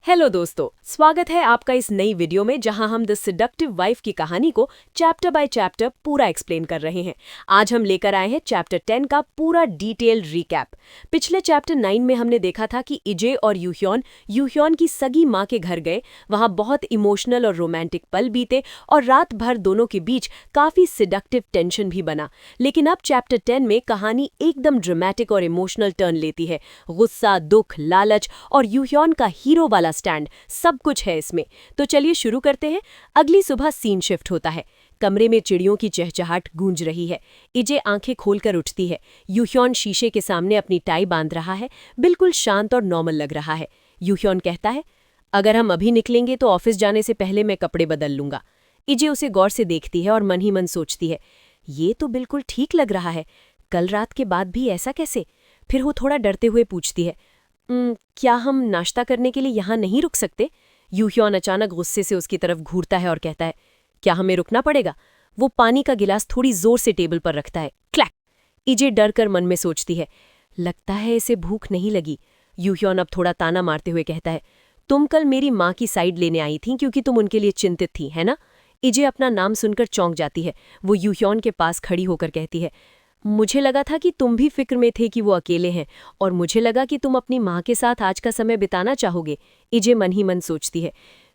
Hello दोस्तों, स्वागत है आपका इस नई वीडियो में जहां हम द सेडक्टिव वाइफ की कहानी को चैप्टर बाय चैप्टर पूरा एक्सप्लेन कर रहे हैं। आज हम लेकर आए हैं चैप्टर 10 का पूरा डिटेल्ड रिकैप। पिछले चैप्टर 9 में हमने देखा था कि इजे और यूह्योन की सगी माँ के घर गए, वहां बहुत इमोशनल और रोमांटिक पल बीते और रात भर दोनों के बीच काफी सेडक्टिव टेंशन भी बना। लेकिन अब चैप्टर 10 में कहानी एकदम ड्रामेटिक और इमोशनल टर्न लेती है। गुस्सा, दुख, लालच और यूह्योन का हीरो वाला स्टैंड, सब कुछ है इसमें। तो चलिए शुरू करते हैं। अगली सुबह सीन शिफ्ट होता है। कमरे में चिड़ियों की चहचहाट गूंज रही है। इजे आंखें खोलकर उठती है। यूह्योन शीशे के सामने अपनी टाई बांध रहा है, बिल्कुल शांत और नॉर्मल लग रहा है। यूह्योन कहता है, अगर हम अभी निकलेंगे तो ऑफिस जाने से पहले मैं कपड़े बदल लूंगा। इजे उसे गौर से देखती है और मन ही मन सोचती है, ये तो बिल्कुल ठीक लग रहा है। कल रात के बाद भी ऐसा कैसे? फिर वो थोड़ा डरते हुए पूछती है, क्या हम नाश्ता करने के लिए यहाँ नहीं रुक सकते? यूह्योन अचानक गुस्से से उसकी तरफ घूरता है और कहता है, क्या हमें रुकना पड़ेगा? वो पानी का गिलास थोड़ी जोर से टेबल पर रखता है। क्लैक! इजे डर कर मन में सोचती है, लगता है इसे भूख नहीं लगी। यूह्योन अब थोड़ा ताना मारते हुए कहता है, तुम कल मेरी माँ की साइड लेने आई थी क्योंकि तुम उनके लिए चिंतित थी, है ना? इजे अपना नाम सुनकर चौंक जाती है। वो यूह्योन के पास खड़ी होकर कहती है, मुझे लगा था कि तुम भी फिक्र में थे कि वो अकेले हैं, और मुझे लगा कि तुम अपनी माँ के साथ आज का समय बिताना चाहोगे। इजे मन ही मन सोचती है,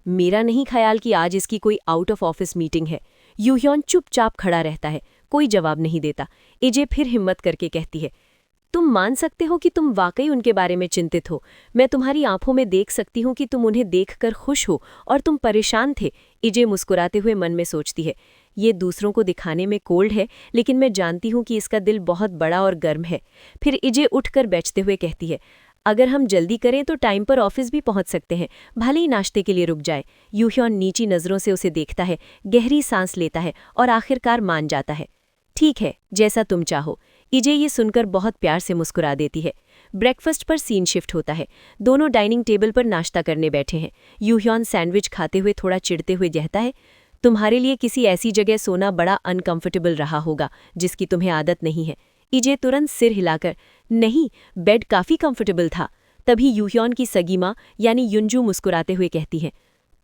मेरा नहीं ख्याल कि आज इसकी कोई आउट ऑफ ऑफिस मीटिंग है। यूह्योन चुपचाप खड़ा रहता है, कोई जवाब नहीं देता। इजे फिर हिम्मत करके कहती है, तुम मान सकते हो कि तुम वाकई उनके बारे में चिंतित हो। मैं तुम्हारी आंखों में देख सकती हूँ कि तुम उन्हें देखकर खुश हो और तुम परेशान थे। इजे मुस्कुराते हुए मन में सोचती है, ये दूसरों को दिखाने में कोल्ड है, लेकिन मैं जानती हूँ कि इसका दिल बहुत बड़ा और गर्म है। फिर इजे उठकर बैठते हुए कहती है, अगर हम जल्दी करें तो टाइम पर ऑफिस भी पहुंच सकते हैं, भले ही नाश्ते के लिए रुक जाए। यूह्योन नीची नजरों से उसे देखता है, गहरी सांस लेता है और आखिरकार मान जाता है। ठीक है, जैसा तुम चाहो। इजे ये सुनकर बहुत प्यार से मुस्कुरा देती है। ब्रेकफास्ट पर सीन शिफ्ट होता है। दोनों डाइनिंग टेबल पर नाश्ता करने बैठे हैं। यूह्योन सैंडविच खाते हुए थोड़ा चिढ़ते हुए कहता है, तुम्हारे लिए किसी ऐसी जगह सोना बड़ा अनकंफर्टेबल रहा होगा जिसकी तुम्हें आदत नहीं है। इजे तुरंत सिर हिलाकर, नहीं, बेड काफी कंफर्टेबल था। तभी यूह्योन की सगी माँ यानी युंजू मुस्कुराते हुए कहती है,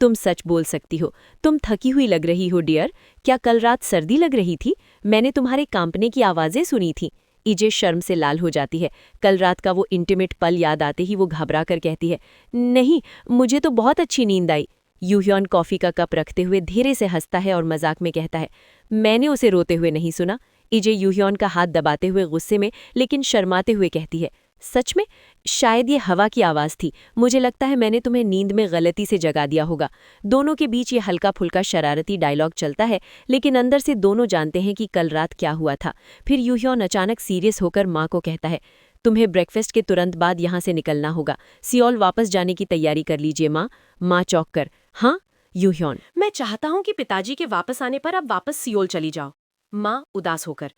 तुम सच बोल सकती हो, तुम थकी हुई लग रही हो डियर। क्या कल रात सर्दी लग रही थी? मैंने तुम्हारे कांपने की आवाजें सुनी थी। इजे शर्म से लाल हो जाती है। कल रात का वो इंटीमेट पल याद आते ही वो घबरा कर कहती है, नहीं, मुझे तो बहुत अच्छी नींद आई। यूह्योन कॉफी का कप रखते हुए धीरे से हंसता है और मजाक में कहता है, मैंने उसे रोते हुए नहीं सुना। इजे यूह्योन का हाथ दबाते हुए गुस्से में लेकिन शर्माते हुए कहती है, सच में? शायद ये हवा की आवाज़ थी। मुझे लगता है मैंने तुम्हें नींद में गलती से जगा दिया होगा। दोनों के बीच ये हल्का फुल्का शरारती डायलॉग चलता है, लेकिन अंदर से दोनों जानते हैं कि कल रात क्या हुआ था। फिर यूह्योन अचानक सीरियस होकर माँ को कहता है, तुम्हें ब्रेकफास्ट के तुरंत बाद यहाँ से निकलना होगा। सियोल वापस जाने की तैयारी कर लीजिए माँ। माँ चौंक कर, हाँ? यूह्योन, मैं चाहता हूँ कि पिताजी के वापस आने पर अब वापस सियोल चली जाओ। माँ उदास होकर,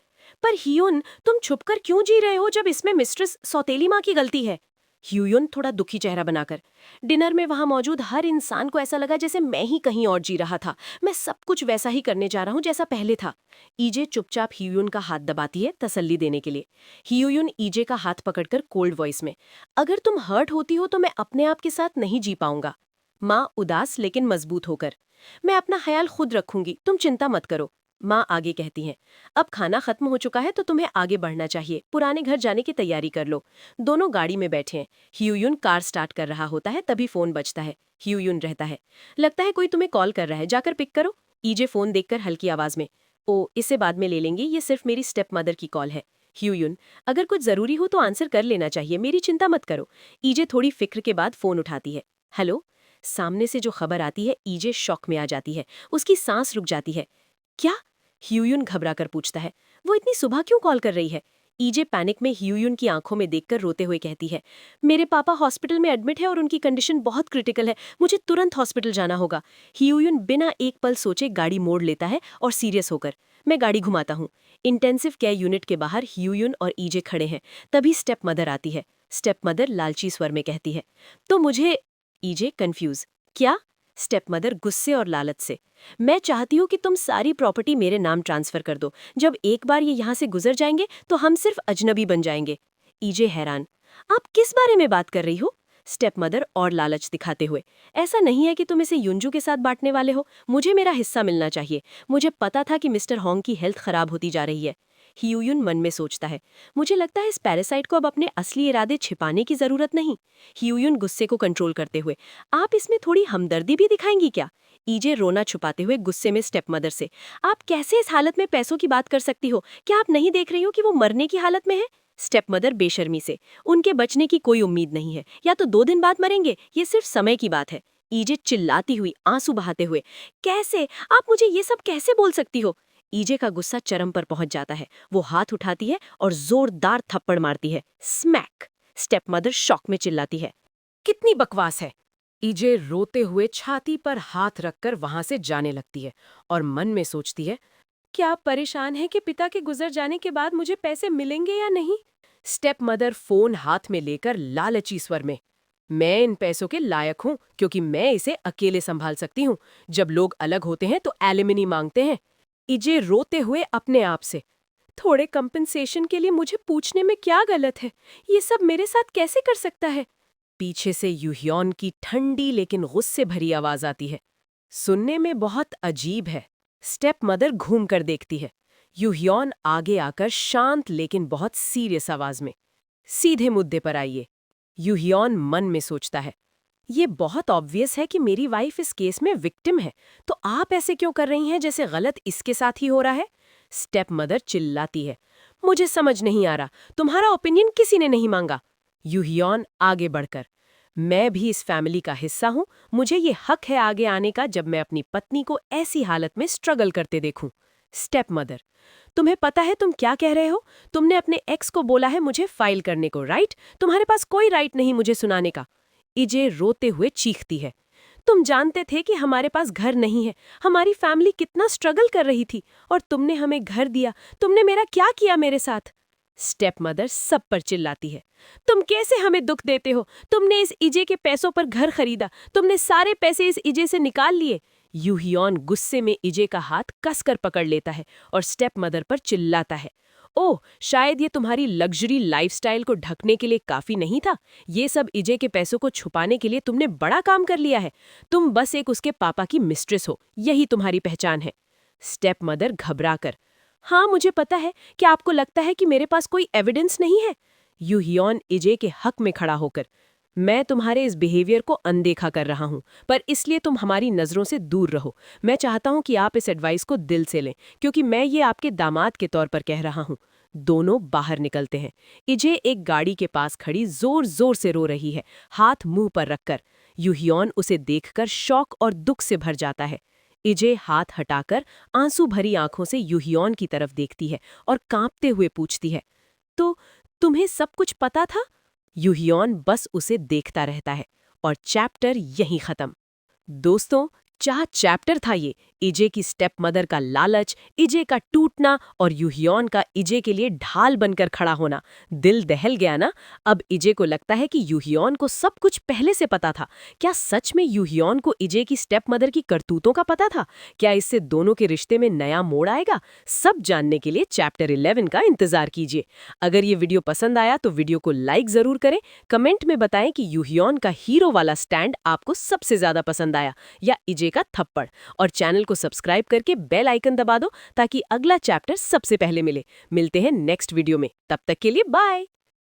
पर हियुन, तुम छुपकर क्यों जी रहे हो जब इसमें मिस्ट्रेस सौतेली माँ की गलती है? हियुन थोड़ा दुखी चेहरा बनाकर, डिनर में वहां मौजूद हर इंसान को ऐसा लगा जैसे मैं ही कहीं और जी रहा था। मैं सब कुछ वैसा ही करने जा रहा हूं जैसा पहले था। ईजे चुपचाप हियुन का हाथ दबाती है तसल्ली देने के लिए। हियुन ईजे का हाथ पकड़कर कोल्ड वॉइस में, अगर तुम हर्ट होती हो तो मैं अपने आप के साथ नहीं जी पाऊंगा। माँ उदास लेकिन मजबूत होकर, मैं अपना ख्याल खुद रखूंगी, तुम चिंता मत करो। माँ आगे कहती हैं, अब खाना खत्म हो चुका है तो तुम्हें आगे बढ़ना चाहिए, पुराने घर जाने की तैयारी कर लो। दोनों गाड़ी में बैठे हैं। हियुन कार स्टार्ट कर रहा होता है, तभी फोन बजता है। हियुन रहता है, लगता है कोई तुम्हें कॉल कर रहा है, जाकर पिक करो। ईजे फोन देखकर हल्की आवाज में, ओ, इसे बाद में ले लेंगे, ये सिर्फ मेरी स्टेप मदर की कॉल है। हियुन, अगर कुछ जरूरी हो तो आंसर कर लेना चाहिए, मेरी चिंता मत करो। ईजे थोड़ी फिक्र के बाद फोन उठाती है। हेलो। सामने से जो खबर आती है, ईजे शॉक में आ जाती है। उसकी सांस रुक जाती है। क्या? हियुन घबरा कर पूछता है, वो इतनी सुबह क्यों कॉल कर रही है? ईजे पैनिक में हियुन की आंखों में देखकर रोते हुए कहती है, मेरे पापा हॉस्पिटल में एडमिट है और उनकी कंडीशन बहुत क्रिटिकल है, मुझे तुरंत हॉस्पिटल जाना होगा। हियुन बिना एक पल सोचे गाड़ी मोड़ लेता है और सीरियस होकर, मैं गाड़ी घुमाता हूँ। इंटेंसिव केयर यूनिट के बाहर हियुन और ईजे खड़े हैं। तभी स्टेप मदर आती है। स्टेप मदर लालची स्वर में कहती है, तो मुझे। ईजे कंफ्यूज, क्या? स्टेप मदर गुस्से और लालच से, मैं चाहती हूँ कि तुम सारी प्रॉपर्टी मेरे नाम ट्रांसफर कर दो। जब एक बार ये यहाँ से गुजर जाएंगे तो हम सिर्फ अजनबी बन जाएंगे। ईजे हैरान, आप किस बारे में बात कर रही हो? स्टेप मदर और लालच दिखाते हुए। ऐसा नहीं है कि तुम इसे युंजू के साथ बांटने वाले हो, मुझे मेरा हिस्सा मिलना चाहिए। मुझे पता था कि मिस्टर होंग की हेल्थ खराब होती जा रही है। ह्यूयुन मन में सोचता है, मुझे लगता है इस पैरासाइट को अब अपने असली इरादे छिपाने की जरूरत नहीं। ह्यूयुन गुस्से को कंट्रोल करते हुए, आप इसमें थोड़ी हमदर्दी भी दिखाएंगी क्या? ईजे रोना छुपाते हुए गुस्से में स्टेप मदर से, आप कैसे इस हालत में पैसों की बात कर सकती हो? क्या आप नहीं देख रही हो कि वो मरने की हालत में है? स्टेप मदर बेशर्मी से, उनके बचने की कोई उम्मीद नहीं है, या तो 2 दिन बाद मरेंगे, ये सिर्फ समय की बात है। ईजे चिल्लाती हुई, आंसू बहाते हुए, कैसे? आप मुझे ये सब कैसे बोल सकती हो? ईजे का गुस्सा चरम पर पहुंच जाता है। वो हाथ उठाती है और जोरदार थप्पड़ मारती है। स्मैक! स्टेप मदर शॉक में चिल्लाती है, कितनी बकवास है। ईजे रोते हुए छाती पर हाथ रखकर वहां से जाने लगती है और मन में सोचती है, क्या आप परेशान हैं कि पिता के गुजर जाने के बाद मुझे पैसे मिलेंगे या नहीं? स्टेप मदर फोन हाथ में लेकर लालची स्वर में, मैं इन पैसों के लायक हूं क्योंकि मैं इसे अकेले संभाल सकती हूं। जब लोग अलग होते हैं तो एलिमनी मांगते हैं। इजे रोते हुए अपने आप से, थोड़े कंपनसेशन के लिए मुझे पूछने में क्या गलत है? ये सब मेरे साथ कैसे कर सकता है? पीछे से यूह्योन की ठंडी लेकिन गुस्से भरी आवाज आती है, सुनने में बहुत अजीब है। स्टेप मदर घूम कर देखती है। यूह्योन आगे आकर शांत लेकिन बहुत सीरियस आवाज में, सीधे मुद्दे पर आइए। यूह्योन मन में सोचता है, ये बहुत ऑब्वियस है कि मेरी वाइफ इस केस में विक्टिम है, तो आप ऐसे क्यों कर रही हैं जैसे गलत इसके साथ ही हो रहा है? स्टेप मदर चिल्लाती है, मुझे समझ नहीं आ रहा, तुम्हारा ओपिनियन किसी ने नहीं मांगा। यूह्योन आगे बढ़कर, मैं भी इस फैमिली का हिस्सा हूं, मुझे ये हक है आगे आने का जब मैं अपनी पत्नी को ऐसी हालत में स्ट्रगल करते देखूं। स्टेप मदर, तुम्हें पता है तुम क्या कह रहे हो? तुमने अपने एक्स को बोला है मुझे फाइल करने को, राइट? तुम्हारे पास कोई राइट नहीं मुझे सुनाने का। इजे रोते हुए चीखती है, तुम जानते थे कि हमारे पास घर नहीं है, हमारी फैमिली कितना स्ट्रगल कर रही थी, और तुमने हमें घर दिया। तुमने मेरा क्या किया मेरे साथ? स्टेप मदर सब पर चिल्लाती है, तुम कैसे हमें दुख देते हो? तुमने इस इजे के पैसों पर घर खरीदा, तुमने सारे पैसे इस इजे से निकाल लिए। यूह्योन गुस्से में इजे का हाथ कसकर पकड़ लेता है और स्टेप मदर पर चिल्लाता है, ओह, शायद ये तुम्हारी लग्जरी लाइफस्टाइल को ढकने के लिए काफी नहीं था। ये सब इजे के पैसों को छुपाने के लिए तुमने बड़ा काम कर लिया है। तुम बस एक उसके पापा की मिस्ट्रेस हो, यही तुम्हारी पहचान है। स्टेप मदर घबराकर, हाँ मुझे पता है, क्या आपको लगता है कि मेरे पास कोई एविडेंस नहीं है? यूह्योन इजे के हक में खड़ा होकर, मैं तुम्हारे इस बिहेवियर को अनदेखा कर रहा हूं, पर इसलिए तुम हमारी नजरों से दूर रहो। मैं चाहता हूं कि आप इस एडवाइस को दिल से लें, क्योंकि मैं ये आपके दामाद के तौर पर कह रहा हूं। दोनों बाहर निकलते हैं। इजे एक गाड़ी के पास खड़ी जोर जोर से रो रही है, हाथ मुंह पर रखकर। यूह्योन उसे देखकर शौक और दुख से भर जाता है। इजे हाथ हटाकर आंसू भरी आंखों से यूह्योन की तरफ देखती है और कांपते हुए पूछती है, तो तुम्हें सब कुछ पता था? यूह्योन बस उसे देखता रहता है और चैप्टर यहीं खत्म। दोस्तों, क्या चैप्टर था ये! इजे की स्टेप मदर का लालच, इजे का टूटना और यूह्योन का इजे के लिए ढाल बनकर खड़ा होना। दिल दहल गया ना? अब इजे को लगता है कि यूह्योन को सब कुछ पहले से पता था। क्या सच में यूह्योन को इजे की स्टेप मदर की करतूतों का पता था? क्या इससे दोनों के रिश्ते में नया मोड़ आएगा? सब जानने के लिए चैप्टर 11 का इंतजार कीजिए। अगर ये वीडियो पसंद आया तो वीडियो को लाइक जरूर करें। कमेंट में बताएं कि यूह्योन का हीरो वाला स्टैंड आपको सबसे ज्यादा पसंद आया या इजे का थप्पड़, और चैनल को सब्सक्राइब करके बेल आइकन दबा दो ताकि अगला चैप्टर सबसे पहले मिले। मिलते हैं नेक्स्ट वीडियो में, तब तक के लिए बाय।